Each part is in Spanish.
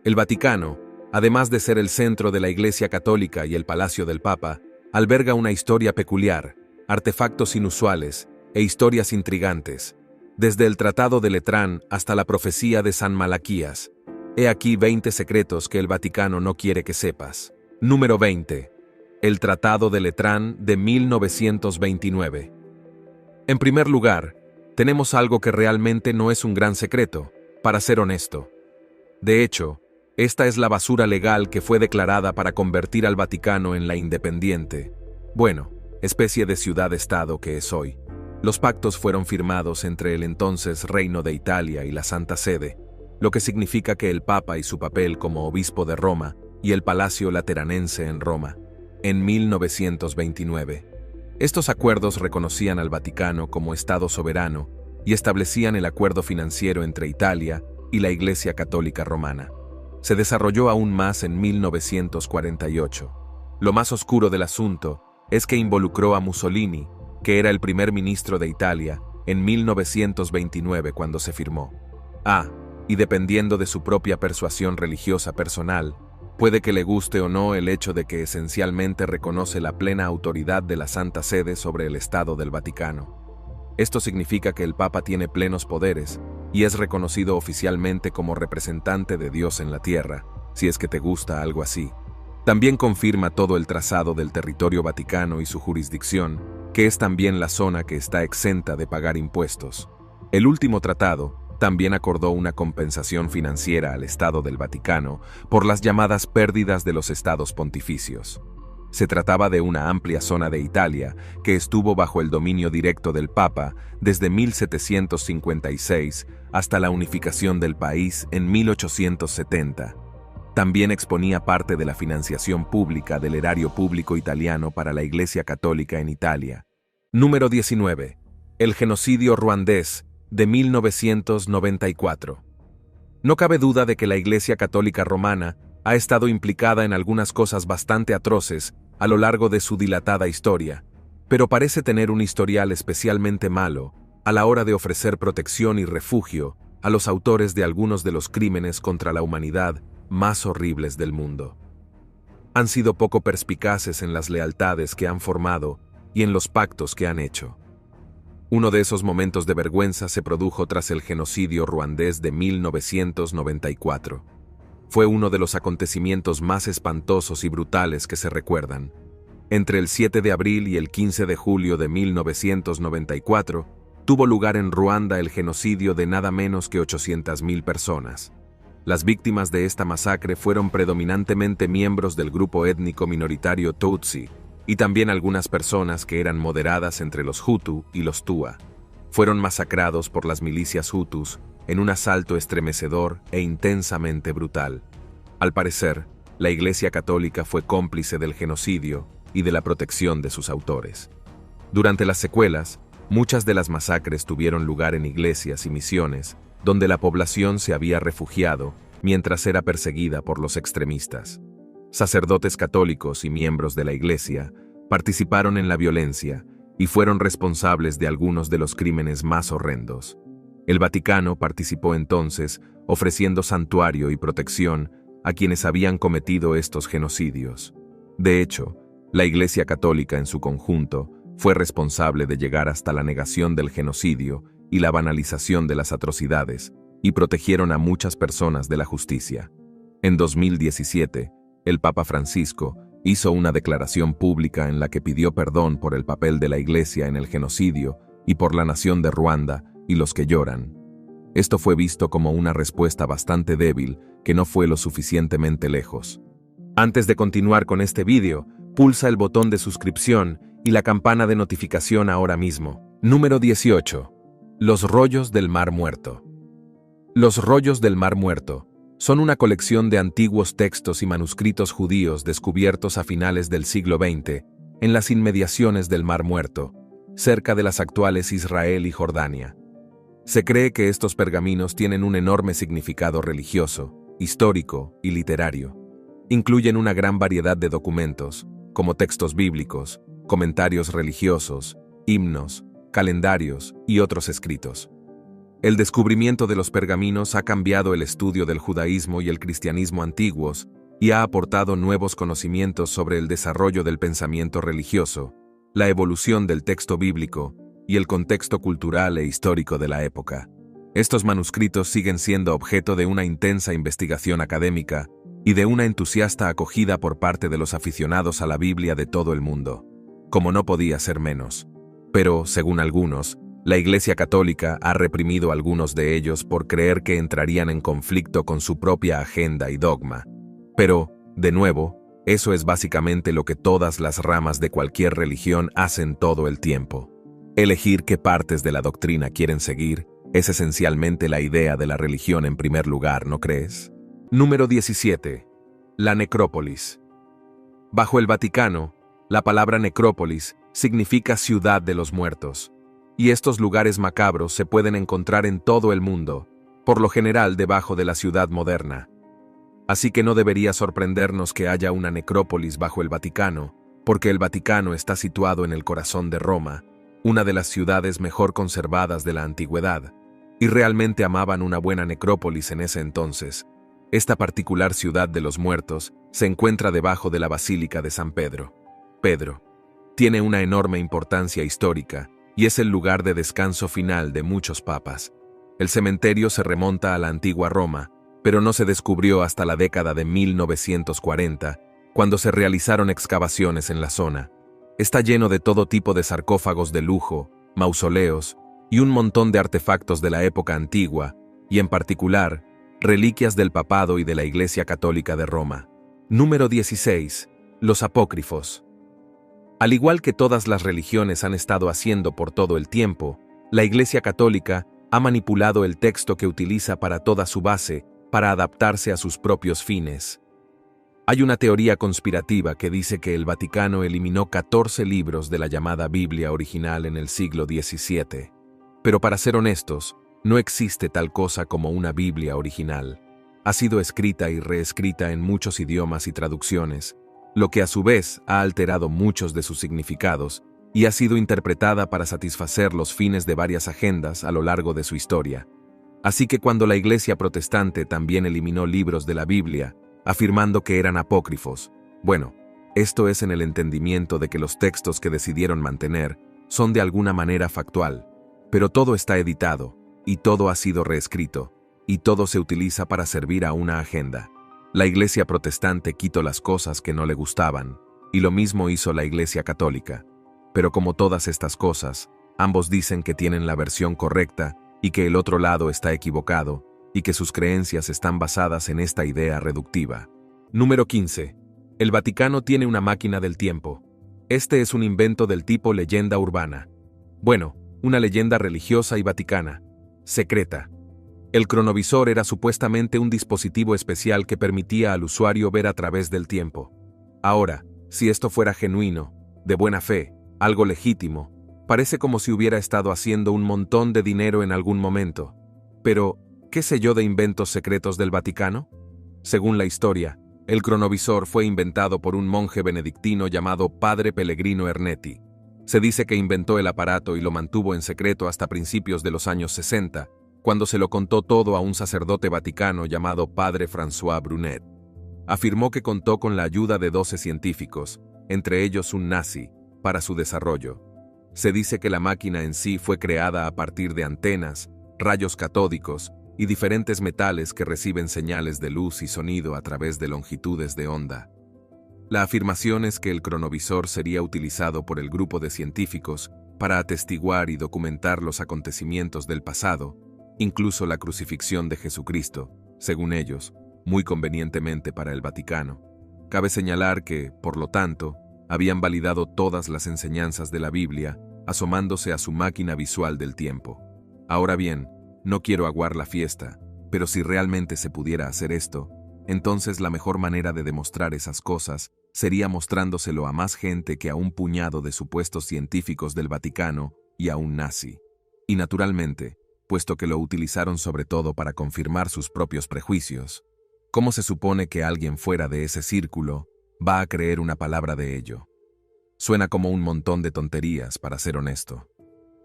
El Vaticano, además de ser el centro de la Iglesia Católica y el Palacio del Papa, alberga una historia peculiar, artefactos inusuales e historias intrigantes, desde el Tratado de Letrán hasta la profecía de San Malaquías. He aquí 20 secretos que el Vaticano no quiere que sepas. Número 20. El Tratado de Letrán de 1929. En primer lugar, tenemos algo que realmente no es un gran secreto, para ser honesto. De hecho, esta es la basura legal que fue declarada para convertir al Vaticano en la independiente, especie de ciudad-estado que es hoy. Los pactos fueron firmados entre el entonces Reino de Italia y la Santa Sede, lo que significa que el Papa y su papel como obispo de Roma y el Palacio Lateranense en Roma, en 1929. Estos acuerdos reconocían al Vaticano como Estado soberano y establecían el acuerdo financiero entre Italia y la Iglesia Católica Romana. Se desarrolló aún más en 1948. Lo más oscuro del asunto es que involucró a Mussolini, que era el primer ministro de Italia, en 1929 cuando se firmó. Y dependiendo de su propia persuasión religiosa personal, puede que le guste o no el hecho de que esencialmente reconoce la plena autoridad de la Santa Sede sobre el Estado del Vaticano. Esto significa que el Papa tiene plenos poderes y es reconocido oficialmente como representante de Dios en la tierra, si es que te gusta algo así. También confirma todo el trazado del territorio vaticano y su jurisdicción, que es también la zona que está exenta de pagar impuestos. El último tratado también acordó una compensación financiera al Estado del Vaticano por las llamadas pérdidas de los estados pontificios. Se trataba de una amplia zona de Italia que estuvo bajo el dominio directo del Papa desde 1756 hasta la unificación del país en 1870. También exponía parte de la financiación pública del erario público italiano para la Iglesia Católica en Italia. Número 19. El genocidio ruandés de 1994. No cabe duda de que la Iglesia Católica Romana ha estado implicada en algunas cosas bastante atroces a lo largo de su dilatada historia, pero parece tener un historial especialmente malo a la hora de ofrecer protección y refugio a los autores de algunos de los crímenes contra la humanidad más horribles del mundo. Han sido poco perspicaces en las lealtades que han formado y en los pactos que han hecho. Uno de esos momentos de vergüenza se produjo tras el genocidio ruandés de 1994. Fue uno de los acontecimientos más espantosos y brutales que se recuerdan. Entre el 7 de abril y el 15 de julio de 1994, tuvo lugar en Ruanda el genocidio de nada menos que 800.000 personas. Las víctimas de esta masacre fueron predominantemente miembros del grupo étnico minoritario Tutsi, y también algunas personas que eran moderadas entre los Hutu y los Tua. Fueron masacrados por las milicias Hutus en un asalto estremecedor e intensamente brutal. Al parecer, la Iglesia Católica fue cómplice del genocidio y de la protección de sus autores. Durante las secuelas, muchas de las masacres tuvieron lugar en iglesias y misiones, donde la población se había refugiado mientras era perseguida por los extremistas. Sacerdotes católicos y miembros de la Iglesia participaron en la violencia y fueron responsables de algunos de los crímenes más horrendos. El Vaticano participó entonces ofreciendo santuario y protección a quienes habían cometido estos genocidios. De hecho, la Iglesia Católica en su conjunto fue responsable de llegar hasta la negación del genocidio y la banalización de las atrocidades, y protegieron a muchas personas de la justicia. En 2017, el Papa Francisco hizo una declaración pública en la que pidió perdón por el papel de la Iglesia en el genocidio y por la nación de Ruanda y los que lloran. Esto fue visto como una respuesta bastante débil que no fue lo suficientemente lejos. Antes de continuar con este vídeo, pulsa el botón de suscripción y la campana de notificación ahora mismo. Número 18. Los rollos del Mar Muerto. Los rollos del Mar Muerto son una colección de antiguos textos y manuscritos judíos descubiertos a finales del siglo XX en las inmediaciones del Mar Muerto, cerca de las actuales Israel y Jordania. Se cree que estos pergaminos tienen un enorme significado religioso, histórico y literario. Incluyen una gran variedad de documentos, como textos bíblicos, comentarios religiosos, himnos, calendarios y otros escritos. El descubrimiento de los pergaminos ha cambiado el estudio del judaísmo y el cristianismo antiguos y ha aportado nuevos conocimientos sobre el desarrollo del pensamiento religioso, la evolución del texto bíblico y el contexto cultural e histórico de la época. Estos manuscritos siguen siendo objeto de una intensa investigación académica y de una entusiasta acogida por parte de los aficionados a la Biblia de todo el mundo, como no podía ser menos. Pero, según algunos, la Iglesia Católica ha reprimido algunos de ellos por creer que entrarían en conflicto con su propia agenda y dogma. Pero, de nuevo, eso es básicamente lo que todas las ramas de cualquier religión hacen todo el tiempo. Elegir qué partes de la doctrina quieren seguir es esencialmente la idea de la religión en primer lugar, ¿no crees? Número 17. La necrópolis. Bajo el Vaticano, la palabra necrópolis significa ciudad de los muertos, y estos lugares macabros se pueden encontrar en todo el mundo, por lo general debajo de la ciudad moderna. Así que no debería sorprendernos que haya una necrópolis bajo el Vaticano, porque el Vaticano está situado en el corazón de Roma, una de las ciudades mejor conservadas de la antigüedad, y realmente amaban una buena necrópolis en ese entonces. Esta particular ciudad de los muertos se encuentra debajo de la Basílica de San Pedro. Pedro tiene una enorme importancia histórica y es el lugar de descanso final de muchos papas. El cementerio se remonta a la antigua Roma, pero no se descubrió hasta la década de 1940, cuando se realizaron excavaciones en la zona. Está lleno de todo tipo de sarcófagos de lujo, mausoleos y un montón de artefactos de la época antigua, y en particular, reliquias del papado y de la Iglesia Católica de Roma. Número 16. Los apócrifos. Al igual que todas las religiones han estado haciendo por todo el tiempo, la Iglesia Católica ha manipulado el texto que utiliza para toda su base para adaptarse a sus propios fines. Hay una teoría conspirativa que dice que el Vaticano eliminó 14 libros de la llamada Biblia original en el siglo XVII. Pero para ser honestos, no existe tal cosa como una Biblia original. Ha sido escrita y reescrita en muchos idiomas y traducciones, lo que a su vez ha alterado muchos de sus significados y ha sido interpretada para satisfacer los fines de varias agendas a lo largo de su historia. Así que cuando la Iglesia protestante también eliminó libros de la Biblia, afirmando que eran apócrifos, bueno, esto es en el entendimiento de que los textos que decidieron mantener son de alguna manera factual, pero todo está editado, y todo ha sido reescrito, y todo se utiliza para servir a una agenda. La Iglesia protestante quitó las cosas que no le gustaban, y lo mismo hizo la Iglesia católica. Pero como todas estas cosas, ambos dicen que tienen la versión correcta y que el otro lado está equivocado, y que sus creencias están basadas en esta idea reductiva. Número 15. El Vaticano tiene una máquina del tiempo. Este es un invento del tipo leyenda urbana. Bueno, una leyenda religiosa y vaticana, secreta. El cronovisor era supuestamente un dispositivo especial que permitía al usuario ver a través del tiempo. Ahora, si esto fuera genuino, de buena fe, algo legítimo, parece como si hubiera estado haciendo un montón de dinero en algún momento. Pero, ¿qué sé yo de inventos secretos del Vaticano? Según la historia, el cronovisor fue inventado por un monje benedictino llamado Padre Pellegrino Ernetti. Se dice que inventó el aparato y lo mantuvo en secreto hasta principios de los años 60, cuando se lo contó todo a un sacerdote vaticano llamado Padre François Brunet. Afirmó que contó con la ayuda de 12 científicos, entre ellos un nazi, para su desarrollo. Se dice que la máquina en sí fue creada a partir de antenas, rayos catódicos y diferentes metales que reciben señales de luz y sonido a través de longitudes de onda. La afirmación es que el cronovisor sería utilizado por el grupo de científicos para atestiguar y documentar los acontecimientos del pasado, incluso la crucifixión de Jesucristo, según ellos, muy convenientemente para el Vaticano. Cabe señalar que, por lo tanto, habían validado todas las enseñanzas de la Biblia, asomándose a su máquina visual del tiempo. Ahora bien, no quiero aguar la fiesta, pero si realmente se pudiera hacer esto, entonces la mejor manera de demostrar esas cosas sería mostrándoselo a más gente que a un puñado de supuestos científicos del Vaticano y a un nazi. Y naturalmente, puesto que lo utilizaron sobre todo para confirmar sus propios prejuicios, ¿cómo se supone que alguien fuera de ese círculo va a creer una palabra de ello? Suena como un montón de tonterías, para ser honesto.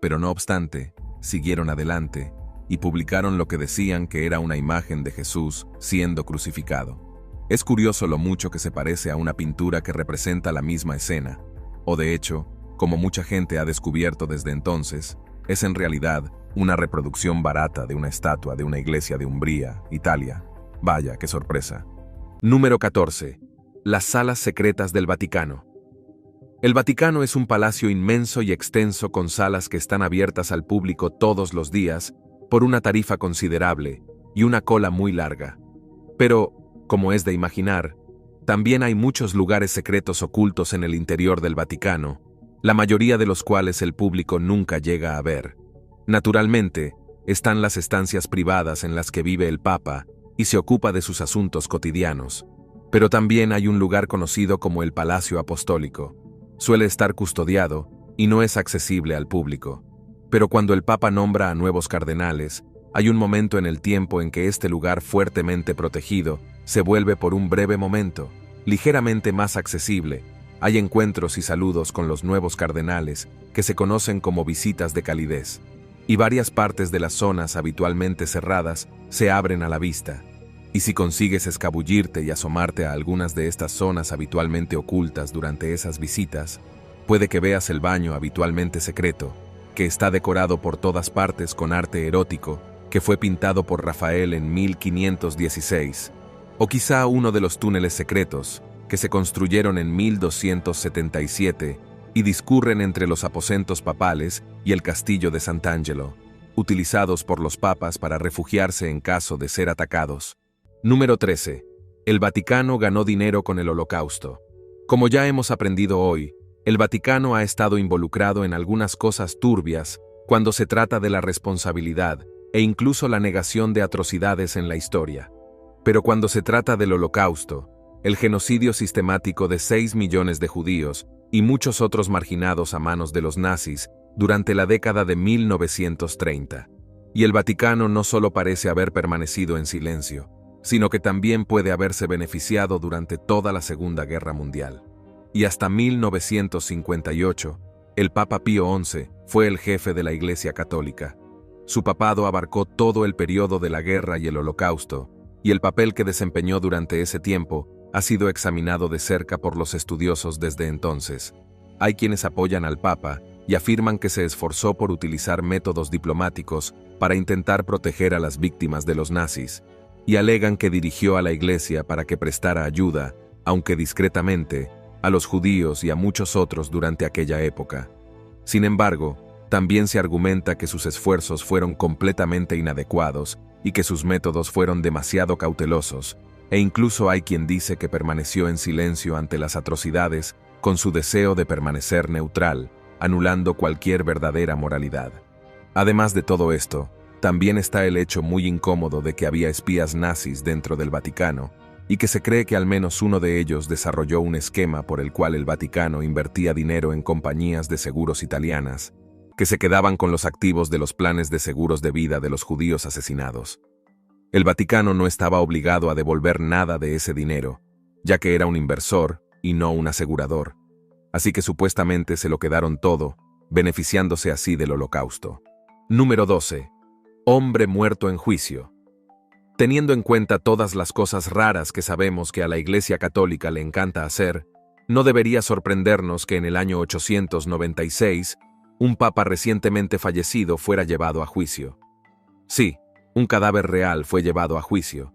Pero no obstante, siguieron adelante, y publicaron lo que decían que era una imagen de Jesús siendo crucificado. Es curioso lo mucho que se parece a una pintura que representa la misma escena, o de hecho, como mucha gente ha descubierto desde entonces, es en realidad una reproducción barata de una estatua de una iglesia de Umbría, Italia. Vaya, qué sorpresa. Número 14. Las salas secretas del Vaticano. El Vaticano es un palacio inmenso y extenso con salas que están abiertas al público todos los días por una tarifa considerable y una cola muy larga. Pero, como es de imaginar, también hay muchos lugares secretos ocultos en el interior del Vaticano, la mayoría de los cuales el público nunca llega a ver. Naturalmente, están las estancias privadas en las que vive el Papa y se ocupa de sus asuntos cotidianos. Pero también hay un lugar conocido como el Palacio Apostólico. Suele estar custodiado y no es accesible al público. Pero cuando el Papa nombra a nuevos cardenales, hay un momento en el tiempo en que este lugar fuertemente protegido se vuelve por un breve momento, ligeramente más accesible. Hay encuentros y saludos con los nuevos cardenales que se conocen como visitas de calidez. Y varias partes de las zonas habitualmente cerradas se abren a la vista. Y si consigues escabullirte y asomarte a algunas de estas zonas habitualmente ocultas durante esas visitas, puede que veas el baño habitualmente secreto, que está decorado por todas partes con arte erótico, que fue pintado por Rafael en 1516, o quizá uno de los túneles secretos, que se construyeron en 1277 y discurren entre los aposentos papales y el castillo de Sant'Angelo, utilizados por los papas para refugiarse en caso de ser atacados. Número 13. El Vaticano ganó dinero con el Holocausto. Como ya hemos aprendido hoy, el Vaticano ha estado involucrado en algunas cosas turbias cuando se trata de la responsabilidad e incluso la negación de atrocidades en la historia. Pero cuando se trata del Holocausto, el genocidio sistemático de 6 millones de judíos y muchos otros marginados a manos de los nazis durante la década de 1930. Y el Vaticano no solo parece haber permanecido en silencio, sino que también puede haberse beneficiado durante toda la Segunda Guerra Mundial. Y hasta 1958, el Papa Pío XI fue el jefe de la Iglesia Católica. Su papado abarcó todo el periodo de la guerra y el Holocausto, y el papel que desempeñó durante ese tiempo ha sido examinado de cerca por los estudiosos desde entonces. Hay quienes apoyan al Papa y afirman que se esforzó por utilizar métodos diplomáticos para intentar proteger a las víctimas de los nazis, y alegan que dirigió a la Iglesia para que prestara ayuda, aunque discretamente, a los judíos y a muchos otros durante aquella época. Sin embargo, también se argumenta que sus esfuerzos fueron completamente inadecuados y que sus métodos fueron demasiado cautelosos, e incluso hay quien dice que permaneció en silencio ante las atrocidades con su deseo de permanecer neutral, anulando cualquier verdadera moralidad. Además de todo esto, también está el hecho muy incómodo de que había espías nazis dentro del Vaticano y que se cree que al menos uno de ellos desarrolló un esquema por el cual el Vaticano invertía dinero en compañías de seguros italianas, que se quedaban con los activos de los planes de seguros de vida de los judíos asesinados. El Vaticano no estaba obligado a devolver nada de ese dinero, ya que era un inversor y no un asegurador, así que supuestamente se lo quedaron todo, beneficiándose así del Holocausto. Número 12. Hombre muerto en juicio. Teniendo en cuenta todas las cosas raras que sabemos que a la Iglesia Católica le encanta hacer, no debería sorprendernos que en el año 896, un papa recientemente fallecido fuera llevado a juicio. Sí, un cadáver real fue llevado a juicio.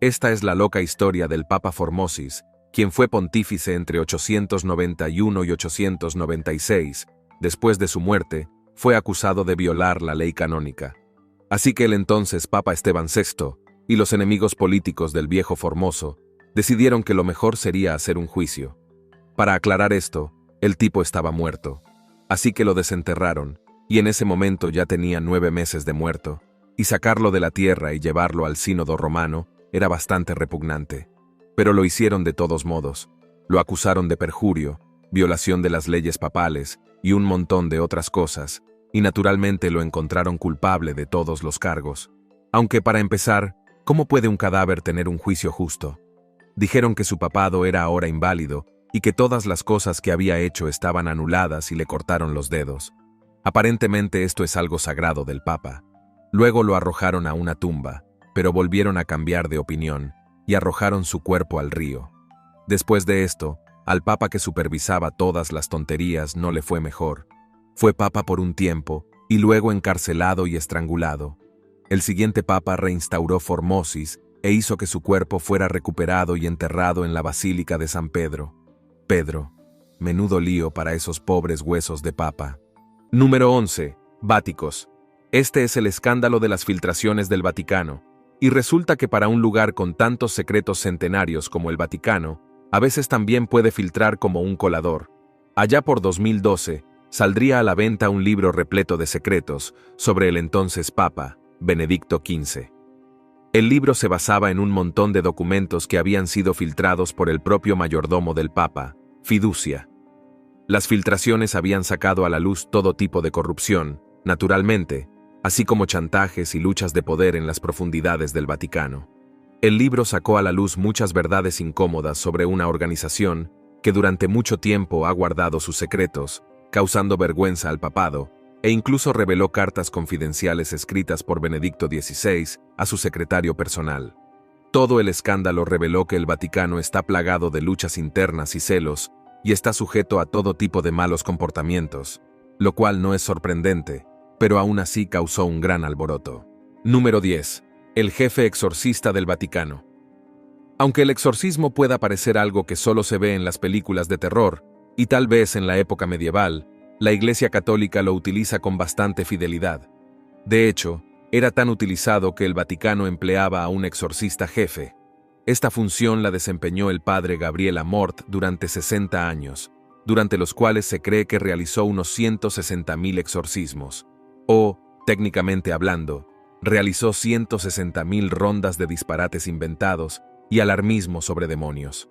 Esta es la loca historia del Papa Formosis, quien fue pontífice entre 891 y 896. Después de su muerte, fue acusado de violar la ley canónica. Así que el entonces Papa Esteban VI y los enemigos políticos del viejo Formoso decidieron que lo mejor sería hacer un juicio. Para aclarar esto, el tipo estaba muerto. Así que lo desenterraron, y en ese momento ya tenía 9 meses de muerto, y sacarlo de la tierra y llevarlo al sínodo romano era bastante repugnante. Pero lo hicieron de todos modos. Lo acusaron de perjurio, violación de las leyes papales y un montón de otras cosas, y naturalmente lo encontraron culpable de todos los cargos. Aunque para empezar, ¿cómo puede un cadáver tener un juicio justo? Dijeron que su papado era ahora inválido y que todas las cosas que había hecho estaban anuladas y le cortaron los dedos. Aparentemente esto es algo sagrado del Papa. Luego lo arrojaron a una tumba, pero volvieron a cambiar de opinión y arrojaron su cuerpo al río. Después de esto, al papa que supervisaba todas las tonterías no le fue mejor. Fue papa por un tiempo y luego encarcelado y estrangulado. El siguiente papa reinstauró Formosis e hizo que su cuerpo fuera recuperado y enterrado en la Basílica de San Pedro. Pedro, menudo lío para esos pobres huesos de papa. Número 11. Váticos. Este es el escándalo de las filtraciones del Vaticano, y resulta que para un lugar con tantos secretos centenarios como el Vaticano, a veces también puede filtrar como un colador. Allá por 2012, saldría a la venta un libro repleto de secretos sobre el entonces Papa, Benedicto XV. El libro se basaba en un montón de documentos que habían sido filtrados por el propio mayordomo del Papa, Fiducia. Las filtraciones habían sacado a la luz todo tipo de corrupción, naturalmente, así como chantajes y luchas de poder en las profundidades del Vaticano. El libro sacó a la luz muchas verdades incómodas sobre una organización que durante mucho tiempo ha guardado sus secretos, causando vergüenza al papado, e incluso reveló cartas confidenciales escritas por Benedicto XVI a su secretario personal. Todo el escándalo reveló que el Vaticano está plagado de luchas internas y celos, y está sujeto a todo tipo de malos comportamientos, lo cual no es sorprendente, pero aún así causó un gran alboroto. Número 10. El jefe exorcista del Vaticano. Aunque el exorcismo pueda parecer algo que solo se ve en las películas de terror, y tal vez en la época medieval, la Iglesia Católica lo utiliza con bastante fidelidad. De hecho, era tan utilizado que el Vaticano empleaba a un exorcista jefe. Esta función la desempeñó el padre Gabriel Amort durante 60 años, durante los cuales se cree que realizó unos 160.000 exorcismos, o, técnicamente hablando, realizó 160.000 rondas de disparates inventados y alarmismo sobre demonios.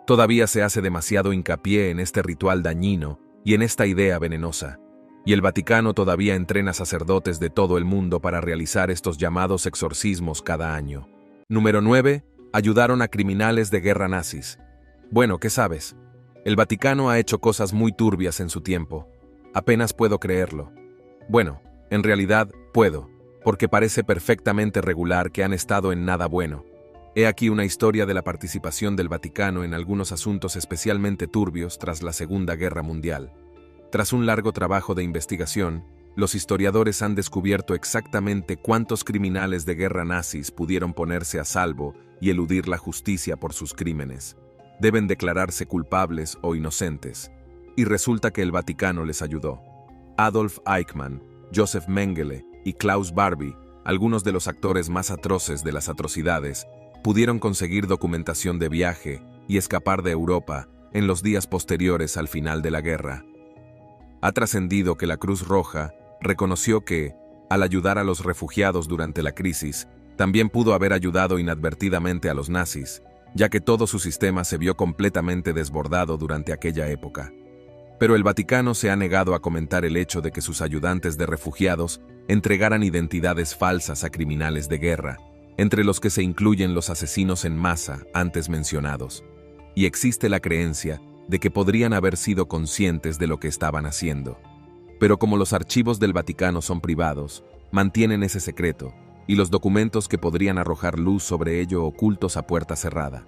Todavía se hace demasiado hincapié en este ritual dañino y en esta idea venenosa, y el Vaticano todavía entrena sacerdotes de todo el mundo para realizar estos llamados exorcismos cada año. Número 9. Ayudaron a criminales de guerra nazis. Bueno, ¿qué sabes? El Vaticano ha hecho cosas muy turbias en su tiempo. Apenas puedo creerlo. Bueno, en realidad, puedo, porque parece perfectamente regular que han estado en nada bueno. He aquí una historia de la participación del Vaticano en algunos asuntos especialmente turbios tras la Segunda Guerra Mundial. Tras un largo trabajo de investigación, los historiadores han descubierto exactamente cuántos criminales de guerra nazis pudieron ponerse a salvo y eludir la justicia por sus crímenes. Deben declararse culpables o inocentes. Y resulta que el Vaticano les ayudó. Adolf Eichmann, Joseph Mengele y Klaus Barbie, algunos de los actores más atroces de las atrocidades, pudieron conseguir documentación de viaje y escapar de Europa en los días posteriores al final de la guerra. Ha trascendido que la Cruz Roja reconoció que, al ayudar a los refugiados durante la crisis, también pudo haber ayudado inadvertidamente a los nazis, ya que todo su sistema se vio completamente desbordado durante aquella época. Pero el Vaticano se ha negado a comentar el hecho de que sus ayudantes de refugiados entregaran identidades falsas a criminales de guerra, entre los que se incluyen los asesinos en masa antes mencionados, y existe la creencia de que podrían haber sido conscientes de lo que estaban haciendo. Pero como los archivos del Vaticano son privados, mantienen ese secreto, y los documentos que podrían arrojar luz sobre ello ocultos a puerta cerrada.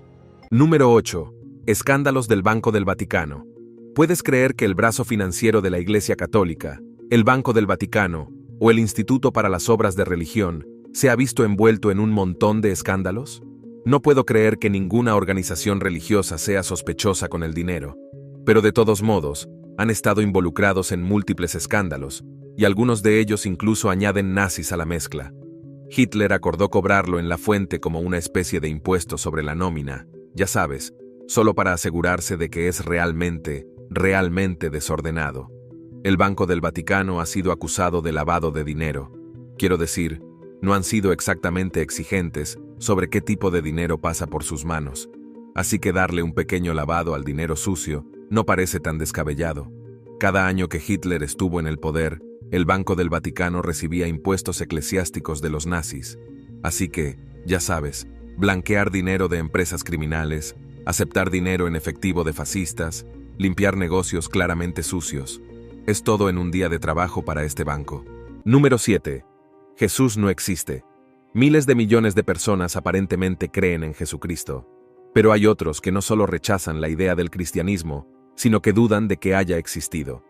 Número 8. Escándalos del Banco del Vaticano. ¿Puedes creer que el brazo financiero de la Iglesia Católica, el Banco del Vaticano o el Instituto para las Obras de Religión se ha visto envuelto en un montón de escándalos? No puedo creer que ninguna organización religiosa sea sospechosa con el dinero, pero de todos modos, han estado involucrados en múltiples escándalos, y algunos de ellos incluso añaden nazis a la mezcla. Hitler acordó cobrarlo en la fuente como una especie de impuesto sobre la nómina, ya sabes, solo para asegurarse de que es realmente desordenado. El Banco del Vaticano ha sido acusado de lavado de dinero. Quiero decir, no han sido exactamente exigentes sobre qué tipo de dinero pasa por sus manos, así que darle un pequeño lavado al dinero sucio no parece tan descabellado. Cada año que Hitler estuvo en el poder, el Banco del Vaticano recibía impuestos eclesiásticos de los nazis, así que, ya sabes, blanquear dinero de empresas criminales, aceptar dinero en efectivo de fascistas, limpiar negocios claramente sucios. Es todo en un día de trabajo para este banco. Número 7. Jesús no existe. Miles de millones de personas aparentemente creen en Jesucristo, pero hay otros que no solo rechazan la idea del cristianismo, sino que dudan de que haya existido.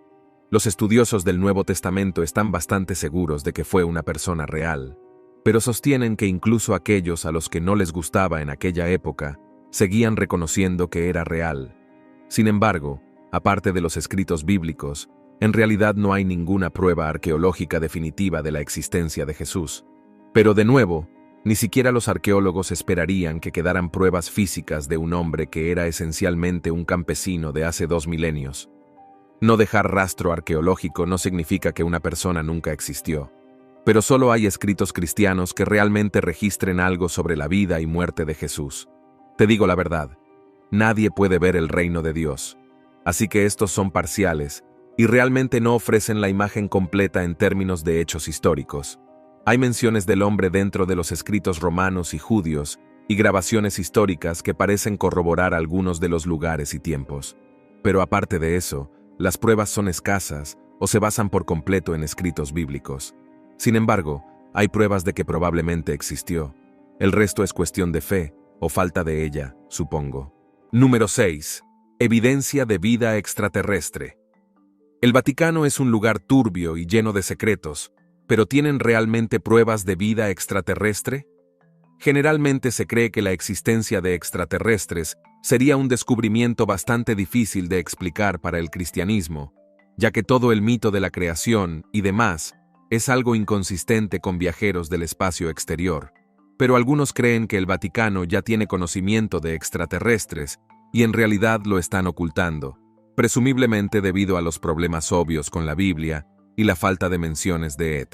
Los estudiosos del Nuevo Testamento están bastante seguros de que fue una persona real, pero sostienen que incluso aquellos a los que no les gustaba en aquella época, seguían reconociendo que era real. Sin embargo, aparte de los escritos bíblicos, en realidad no hay ninguna prueba arqueológica definitiva de la existencia de Jesús. Pero de nuevo, ni siquiera los arqueólogos esperarían que quedaran pruebas físicas de un hombre que era esencialmente un campesino de hace 2 milenios. No dejar rastro arqueológico no significa que una persona nunca existió, pero solo hay escritos cristianos que realmente registren algo sobre la vida y muerte de Jesús. Te digo la verdad, nadie puede ver el reino de Dios, así que estos son parciales y realmente no ofrecen la imagen completa en términos de hechos históricos. Hay menciones del hombre dentro de los escritos romanos y judíos y grabaciones históricas que parecen corroborar algunos de los lugares y tiempos. Pero aparte de eso, las pruebas son escasas o se basan por completo en escritos bíblicos. Sin embargo, hay pruebas de que probablemente existió. El resto es cuestión de fe, o falta de ella, supongo. Número 6. Evidencia de vida extraterrestre. El Vaticano es un lugar turbio y lleno de secretos, pero ¿tienen realmente pruebas de vida extraterrestre? Generalmente se cree que la existencia de extraterrestres sería un descubrimiento bastante difícil de explicar para el cristianismo, ya que todo el mito de la creación y demás es algo inconsistente con viajeros del espacio exterior. Pero algunos creen que el Vaticano ya tiene conocimiento de extraterrestres y en realidad lo están ocultando, presumiblemente debido a los problemas obvios con la Biblia y la falta de menciones de Ed.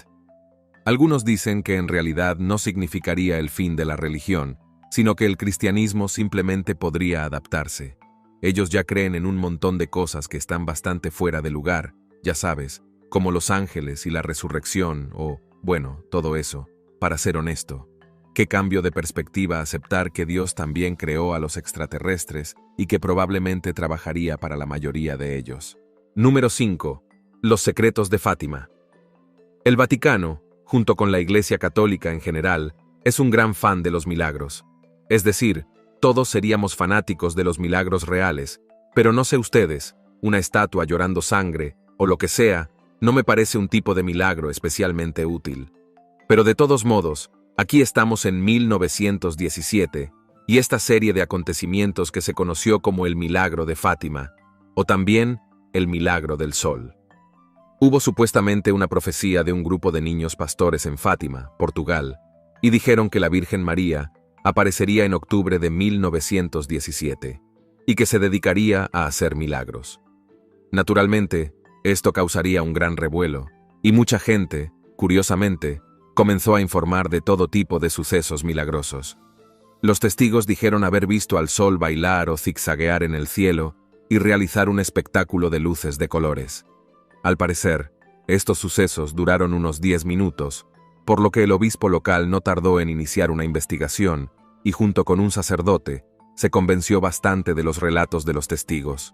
Algunos dicen que en realidad no significaría el fin de la religión, sino que el cristianismo simplemente podría adaptarse. Ellos ya creen en un montón de cosas que están bastante fuera de lugar, ya sabes, como los ángeles y la resurrección o, bueno, todo eso. Para ser honesto, qué cambio de perspectiva aceptar que Dios también creó a los extraterrestres y que probablemente trabajaría para la mayoría de ellos. Número 5. Los secretos de Fátima. El Vaticano, junto con la Iglesia Católica en general, es un gran fan de los milagros. Es decir, todos seríamos fanáticos de los milagros reales, pero no sé ustedes, una estatua llorando sangre, o lo que sea, no me parece un tipo de milagro especialmente útil. Pero de todos modos, aquí estamos en 1917, y esta serie de acontecimientos que se conoció como el Milagro de Fátima, o también el Milagro del Sol. Hubo supuestamente una profecía de un grupo de niños pastores en Fátima, Portugal, y dijeron que la Virgen María aparecería en octubre de 1917, y que se dedicaría a hacer milagros. Naturalmente, esto causaría un gran revuelo, y mucha gente, curiosamente, comenzó a informar de todo tipo de sucesos milagrosos. Los testigos dijeron haber visto al sol bailar o zigzaguear en el cielo y realizar un espectáculo de luces de colores. Al parecer, estos sucesos duraron unos 10 minutos, por lo que el obispo local no tardó en iniciar una investigación y junto con un sacerdote, se convenció bastante de los relatos de los testigos.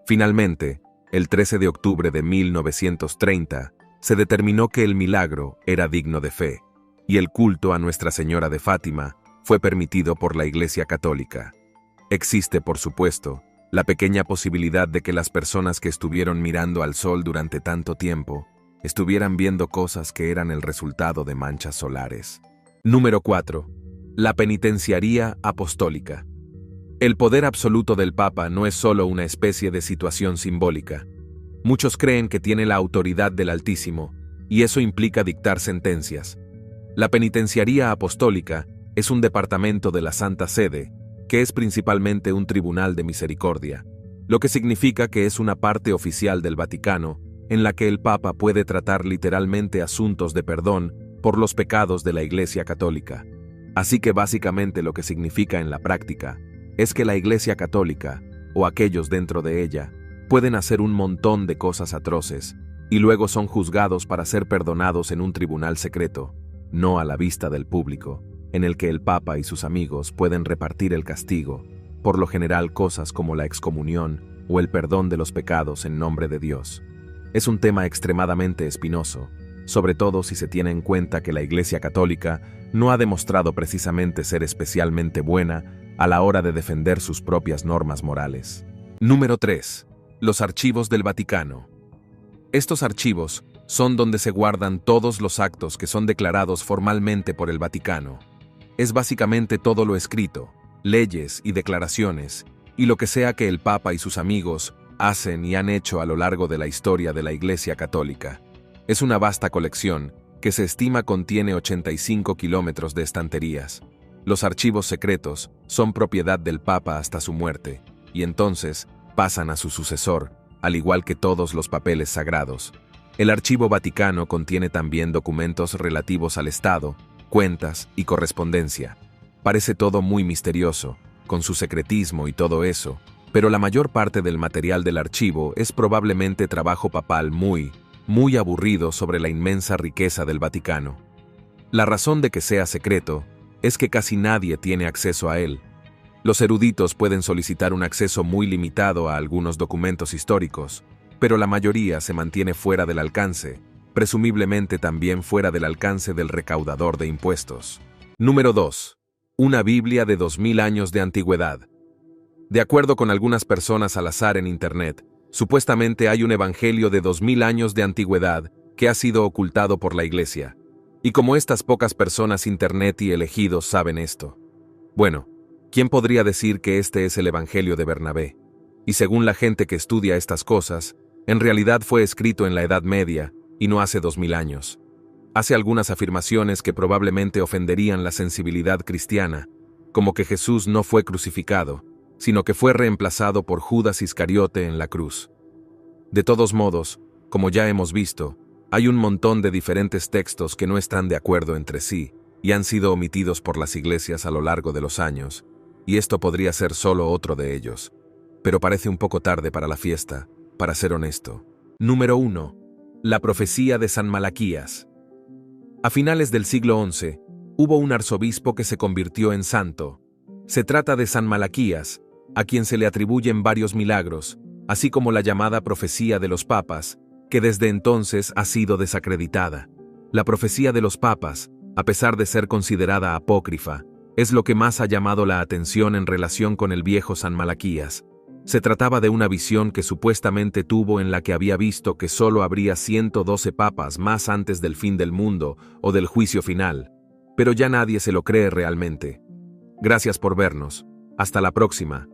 Finalmente, el 13 de octubre de 1930, se determinó que el milagro era digno de fe, y el culto a Nuestra Señora de Fátima fue permitido por la Iglesia Católica. Existe, por supuesto, la pequeña posibilidad de que las personas que estuvieron mirando al sol durante tanto tiempo estuvieran viendo cosas que eran el resultado de manchas solares. Número 4. La penitenciaría apostólica. El poder absoluto del Papa no es solo una especie de situación simbólica. Muchos creen que tiene la autoridad del Altísimo, y eso implica dictar sentencias. La penitenciaría apostólica es un departamento de la Santa Sede, que es principalmente un tribunal de misericordia, lo que significa que es una parte oficial del Vaticano en la que el Papa puede tratar literalmente asuntos de perdón por los pecados de la Iglesia Católica. Así que básicamente lo que significa en la práctica es que la Iglesia Católica, o aquellos dentro de ella, pueden hacer un montón de cosas atroces, y luego son juzgados para ser perdonados en un tribunal secreto, no a la vista del público, en el que el Papa y sus amigos pueden repartir el castigo, por lo general cosas como la excomunión o el perdón de los pecados en nombre de Dios. Es un tema extremadamente espinoso, sobre todo si se tiene en cuenta que la Iglesia Católica no ha demostrado precisamente ser especialmente buena a la hora de defender sus propias normas morales. Número 3. Los archivos del Vaticano. Estos archivos son donde se guardan todos los actos que son declarados formalmente por el Vaticano. Es básicamente todo lo escrito, leyes y declaraciones, y lo que sea que el Papa y sus amigos hacen y han hecho a lo largo de la historia de la Iglesia Católica. Es una vasta colección que se estima contiene 85 kilómetros de estanterías. Los archivos secretos son propiedad del Papa hasta su muerte, y entonces pasan a su sucesor, al igual que todos los papeles sagrados. El Archivo Vaticano contiene también documentos relativos al Estado, cuentas y correspondencia. Parece todo muy misterioso, con su secretismo y todo eso, pero la mayor parte del material del archivo es probablemente trabajo papal muy aburrido sobre la inmensa riqueza del Vaticano. La razón de que sea secreto es que casi nadie tiene acceso a él. Los eruditos pueden solicitar un acceso muy limitado a algunos documentos históricos, pero la mayoría se mantiene fuera del alcance, presumiblemente también fuera del alcance del recaudador de impuestos. Número 2. Una Biblia de 2000 años de antigüedad. De acuerdo con algunas personas al azar en Internet, supuestamente hay un evangelio de 2000 años de antigüedad que ha sido ocultado por la Iglesia. Y como estas pocas personas Internet y elegidos saben esto. Bueno, ¿quién podría decir que este es el evangelio de Bernabé? Y según la gente que estudia estas cosas, en realidad fue escrito en la Edad Media y no hace 2000 años. Hace algunas afirmaciones que probablemente ofenderían la sensibilidad cristiana, como que Jesús no fue crucificado, sino que fue reemplazado por Judas Iscariote en la cruz. De todos modos, como ya hemos visto, hay un montón de diferentes textos que no están de acuerdo entre sí y han sido omitidos por las iglesias a lo largo de los años, y esto podría ser solo otro de ellos. Pero parece un poco tarde para la fiesta, para ser honesto. Número 1. La profecía de San Malaquías. A finales del siglo XI, hubo un arzobispo que se convirtió en santo. Se trata de San Malaquías, a quien se le atribuyen varios milagros, así como la llamada profecía de los papas, que desde entonces ha sido desacreditada. La profecía de los papas, a pesar de ser considerada apócrifa, es lo que más ha llamado la atención en relación con el viejo San Malaquías. Se trataba de una visión que supuestamente tuvo en la que había visto que solo habría 112 papas más antes del fin del mundo o del juicio final, pero ya nadie se lo cree realmente. Gracias por vernos. Hasta la próxima.